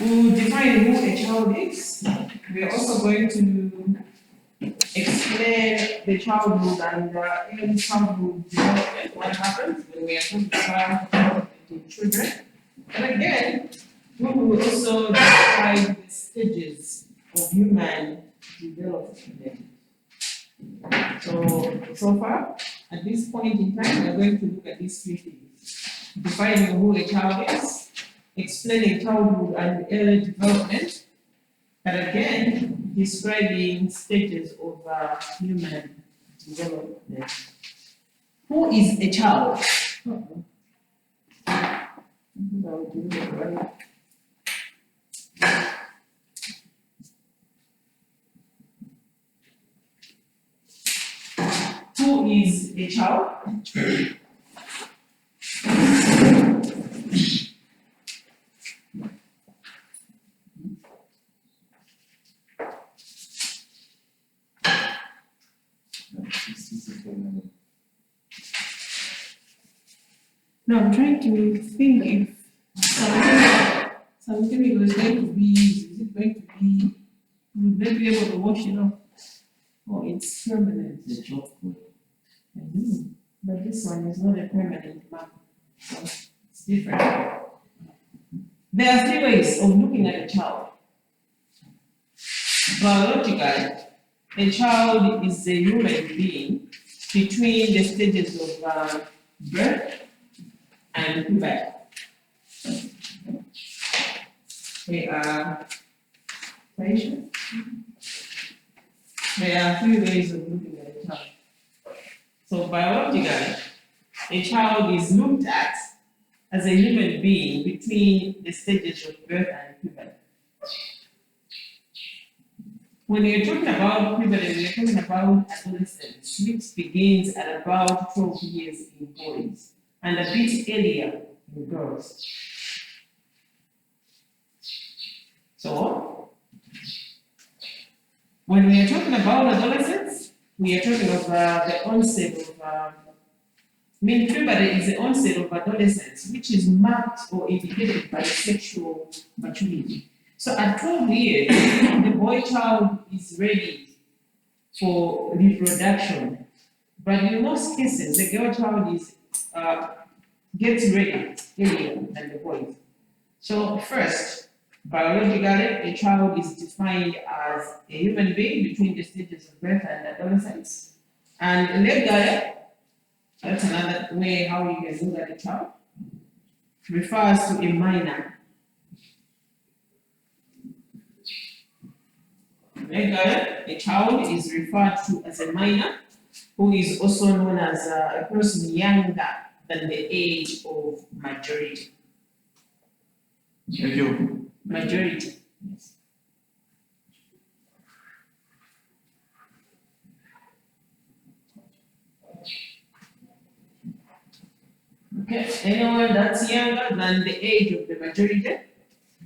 We'll define who a child is. We're also going to explain the childhood and early childhood development, what happens when we are talking about development in children. And again, we will also describe the stages of human development. So far, at this point in time, we're going to look at these three things. Defining who a child is, explaining childhood and early development, and again, describing stages of human development. Who is a child? Who is a child? No, I'm trying to think if something was going to be, is it going to be, will they be able to wash it off? Oh, it's permanent. The chocolate. I know, but this one is not a permanent mark, so it's different. There are three ways of looking at a child. Biologically, a child is a human being between the stages of birth and puberty. They are patient. There are three ways of looking at a child. So biologically, a child is looked at as a human being between the stages of birth and puberty. When you're talking about puberty, we're talking about adolescence, which begins at about 12 years in boys and a bit earlier in girls. So, when we are talking about adolescence, we are talking of the onset of, puberty is the onset of adolescence, which is marked or indicated by sexual maturity. So at 12 years, the boy child is ready for reproduction. But in most cases, the girl child is gets ready earlier than the boy. So first, biologically, a child is defined as a human being between the stages of birth and adolescence. And legally, that's another way how you can look at a child, refers to a minor. Legally, a child is referred to as a minor, who is also known as a person younger than the age of majority. Majority. Yes. Okay, anyone that's younger than the age of the majority.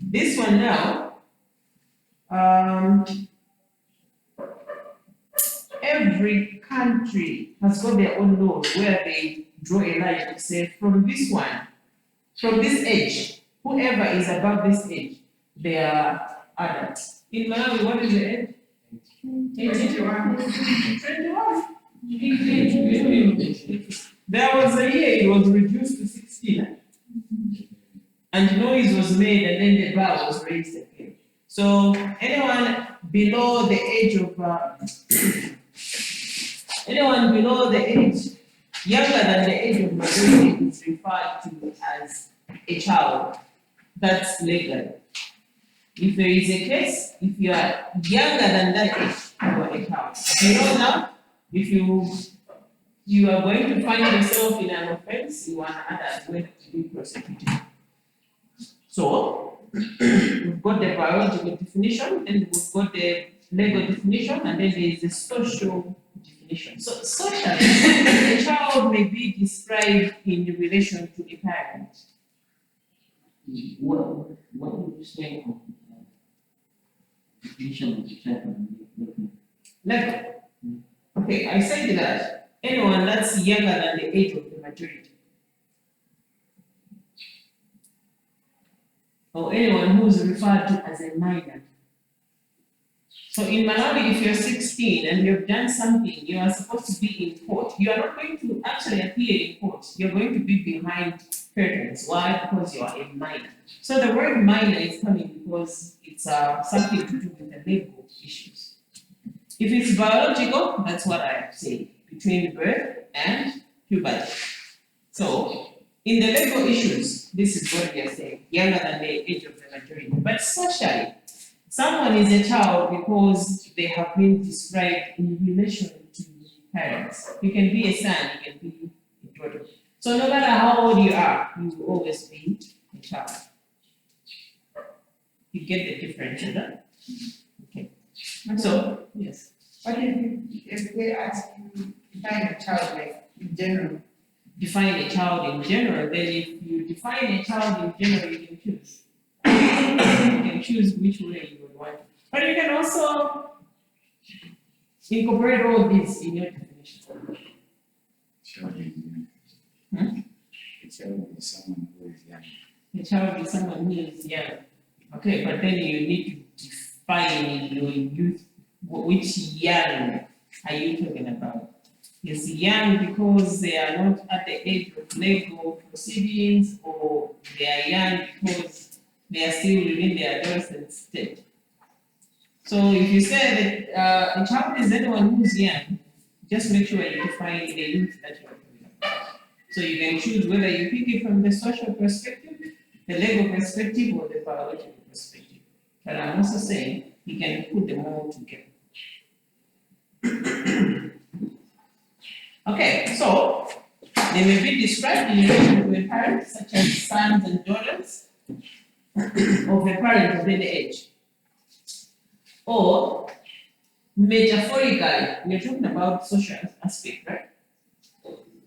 This one now, every country has got their own laws where they draw a line to say from this age, whoever is above this age, they are adults. In Malawi, what is the age? 21. There was a year it was reduced to 16, and noise was made, and then the bar was raised again. So anyone below the age of younger than the age of majority is referred to as a child. That's legal. If there is a case, if you are younger than that age, you are a child. You know now, if you are going to find yourself in an offense, you are an adult going to be prosecuted. So, we've got the biological definition, then we've got the legal definition, and then there is the social definition. So, socially, a child may be described in relation to the parent. What would you say of definition of the child? Level. Okay, I said that anyone that's younger than the age of the majority. or anyone who's referred to as a minor. So in Malawi, if you're 16 and you've done something, you are supposed to be in court. You are not going to actually appear in court. You're going to be behind curtains. Why? Because you are a minor. So the word minor is coming because it's something to do with the legal issues. If it's biological, that's what I say, between birth and puberty. So in the legal issues, this is what we are saying, younger than the age of the majority. But socially, someone is a child because they have been described in relation to parents. You can be a son, you can be a daughter. So no matter how old you are, you will always be a child. You get the difference, huh? Okay. So, yes. What if they ask you to define a child like in general? Define a child in general, then if you define a child in general, you can choose. You can choose which way you would want. But you can also incorporate all this in your definition. Child Hmm? A child is someone who is young. A child is someone who is young. Okay, but then you need to define in your youth which young are you talking about? Is young because they are not at the age of legal proceedings, or they are young because they are still within the adolescent state? So if you say that a child is anyone who's young, just make sure you define the youth that you're talking about. So you can choose whether you pick it from the social perspective, the legal perspective, or the biological perspective. But I'm also saying you can put them all together. Okay, so they may be described in relation to a parent, such as sons and daughters of a parent of any age. Or metaphorically, we're talking about social aspect, right?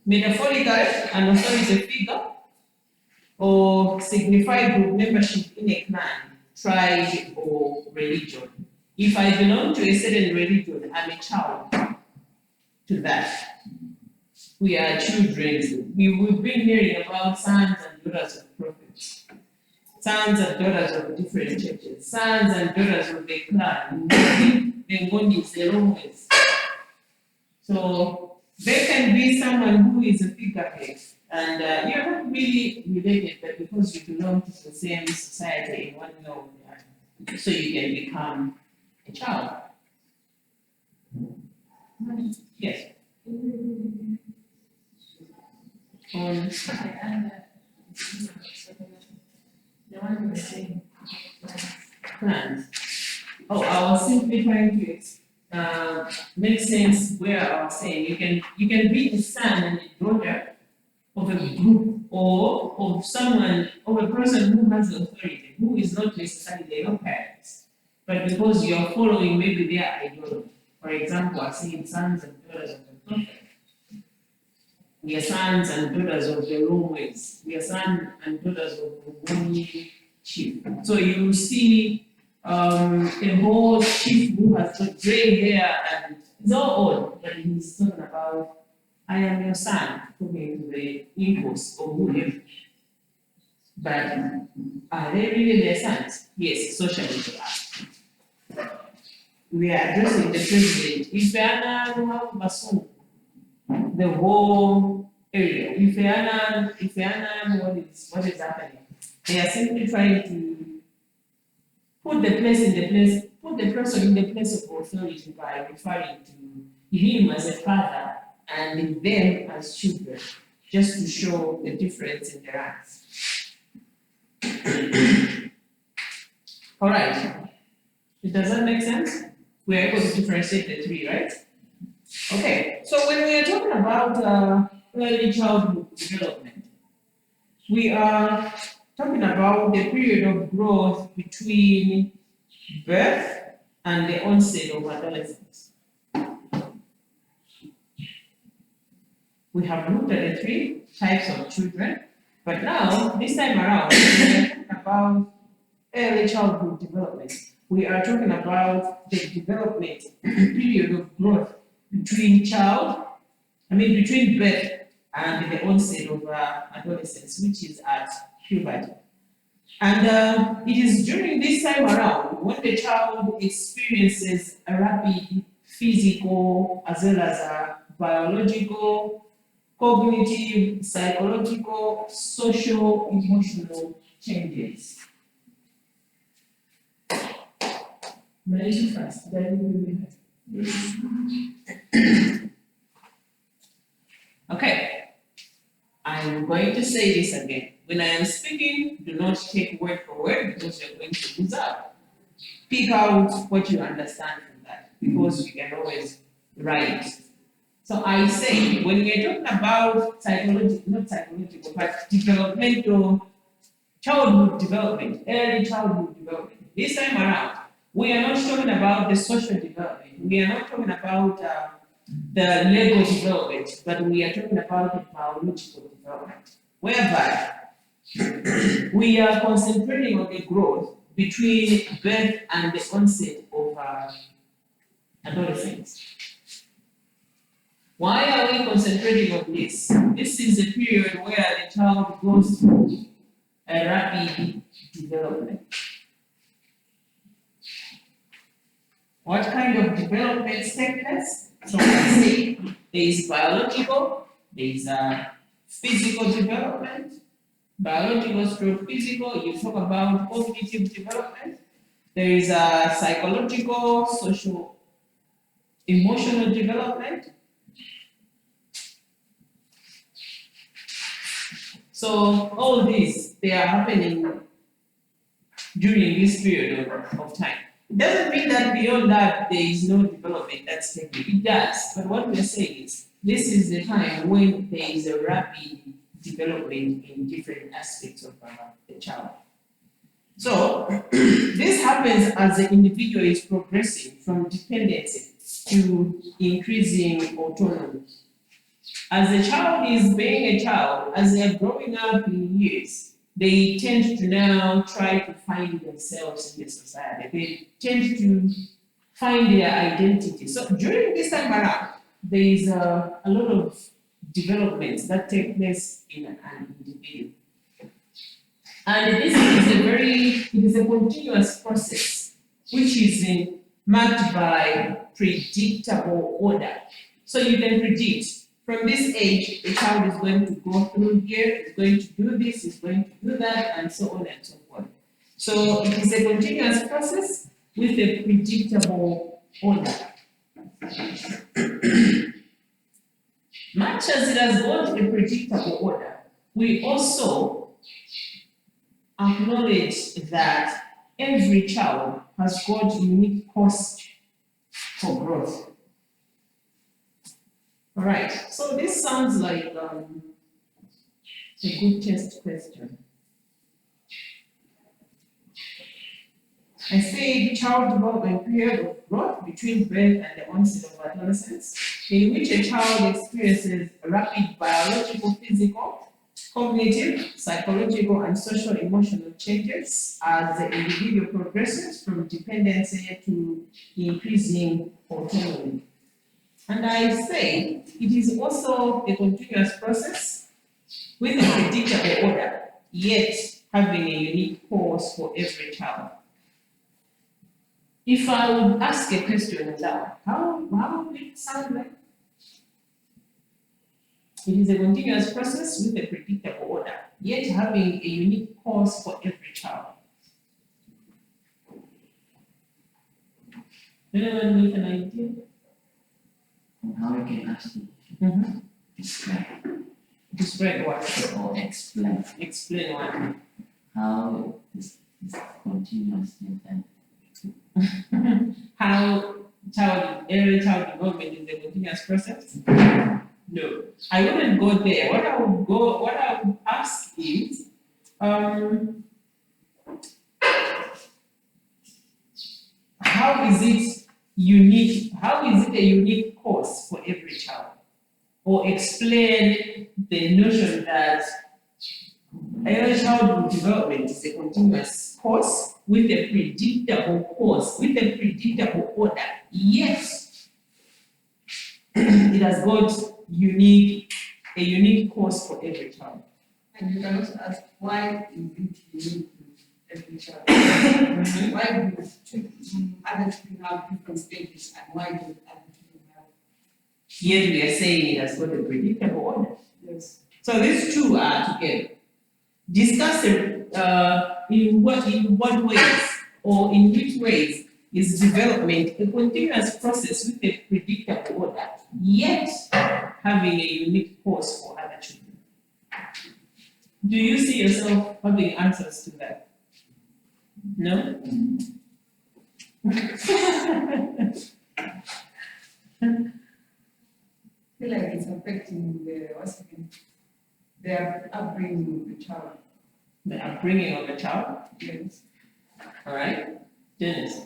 Metaphorically, an authority figure or signify group membership in a clan, tribe, or religion. If I belong to a certain religion, I'm a child to that. We are children. We've been hearing about sons and daughters of prophets, sons and daughters of different churches, sons and daughters of the clan, Bengonis, the Romans. So there can be someone who is a figurehead, and you're not really related, but because you belong to the same society in one way or the other, so you can become a child. Yes. On The one you were saying. plans. Oh, I was simply trying to make sense where I was saying you can be a son and a daughter of a group or of someone, of a person who has authority, who is not necessarily your parents, but because you are following maybe their ideology. For example, I see sons and daughters of the prophet. We are sons and daughters of the Romans. We are sons and daughters of the Woni chief. So you see a whole chief who has got gray hair and it's all old, but he's talking about, I am your son, talking to the Igbos or whoever. But are they really their sons? Yes, socially they are. We are addressing the president. Ifeana Basung, the whole area. Ifeana, what is happening? They are simply trying to put the person in the place of authority by referring to him as a father and them as children, just to show the difference in the ranks. All right. Does that make sense? We are able to differentiate the three, right? Okay. So when we are talking about early childhood development, we are talking about the period of growth between birth and the onset of adolescence. We have looked at the three types of children, but now, this time around, we are talking about early childhood development. We are talking about the development period of growth between between birth and the onset of adolescence, which is at puberty. And it is during this time around when the child experiences a rapid physical as well as a biological, cognitive, psychological, social, emotional changes. Manage fast. Okay, I'm going to say this again. When I am speaking, do not take word for word because you're going to lose out. Pick out what you understand from that because you can always write. So I say, when we're talking about not psychological, but developmental, childhood development, early childhood development, this time around, we are not talking about the social development. We are not talking about the legal development, but we are talking about the biological development, whereby we are concentrating on the growth between birth and the onset of adolescence. Why are we concentrating on this? This is a period where the child goes through a rapid development. What kind of developments take place? So I say there is biological, there is physical development, biological through physical, you talk about cognitive development, there is a psychological, social, emotional development. So all these, they are happening during this period of time. It doesn't mean that beyond that there is no development that's taking. It does, but what we're saying is this is the time when there is a rapid development in different aspects of the child. So this happens as the individual is progressing from dependency to increasing autonomy. As the child is being a child, as they are growing up in years, they tend to now try to find themselves in the society. They tend to find their identity. So during this time around, there is a lot of developments that take place in an individual. And this is a continuous process, which is marked by predictable order. So you can predict from this age, the child is going to go through here, is going to do this, is going to do that, and so on and so forth. So it is a continuous process with a predictable order. Much as it has got a predictable order, we also acknowledge that every child has got unique course for growth. All right, so this sounds like a good test question. I said child development period of growth between birth and the onset of adolescence, in which a child experiences rapid biological, physical, cognitive, psychological, and social emotional changes as the individual progresses from dependency to increasing autonomy. And I say it is also a continuous process with a predictable order, yet having a unique course for every child. If I would ask a question on that, how would it sound like? It is a continuous process with a predictable order, yet having a unique course for every child. Anyone with an idea? And how we can actually describe Describe what? or explain Explain what? how this continuous and How early child development is a continuous process? No, I wouldn't go there. What I would ask is, how is it unique? How is it a unique course for every child? Or explain the notion that early childhood development is a continuous course with a predictable course, with a predictable order. Yes, it has got a unique course for every child. And you can also ask, why is it unique every child. Mhm. Why do other children have different stages and why do other children have? Yet we are saying it has got a predictable order. Yes. So these two are together. Discuss in what ways or in which ways is development a continuous process with a predictable order, yet having a unique course for other children. Do you see yourself having answers to that? No? I feel like it's affecting their upbringing of the child. The upbringing of the child, Yes. all right? Dennis?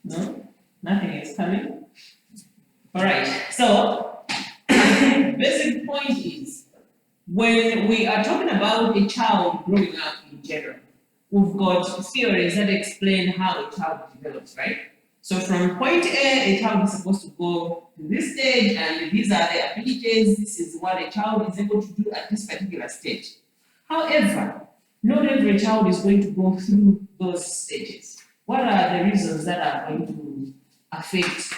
No? Nothing is coming? All right, so basic point is when we are talking about a child growing up in general, we've got theories that explain how a child develops, right? So from point A, a child is supposed to go to this stage, and these are the abilities, this is what a child is able to do at this particular stage. However, not every child is going to go through those stages. What are the reasons that are going to affect